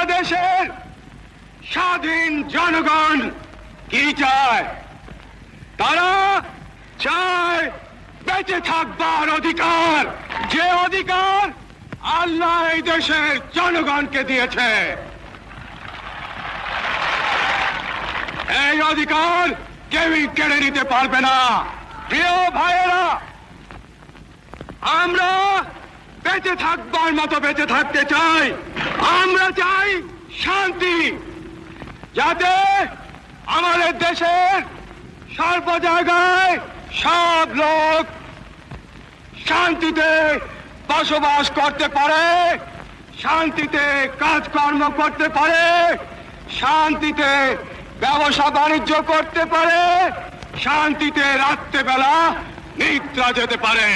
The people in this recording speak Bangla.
বাংলাদেশের স্বাধীন জনগণ কি চায়? তারা চায় বেঁচে থাকবার অধিকার, যে অধিকার আল্লাহ এই দেশের জনগণকে দিয়েছে। এই অধিকার কেউই কেড়ে নিতে পারবে না। প্রিয় ভাইয়েরা, আমরা বেঁচে থাকবার মতো বেঁচে থাকতে চাই। আমরা চাই শান্তি, যাতে আমাদের দেশের সর্ব জায়গায় সব লোক শান্তিতে বসবাস করতে পারে, শান্তিতে কাজকর্ম করতে পারে, শান্তিতে ব্যবসা বাণিজ্য করতে পারে, শান্তিতে রাত্রেবেলা নিদ্রা যেতে পারে।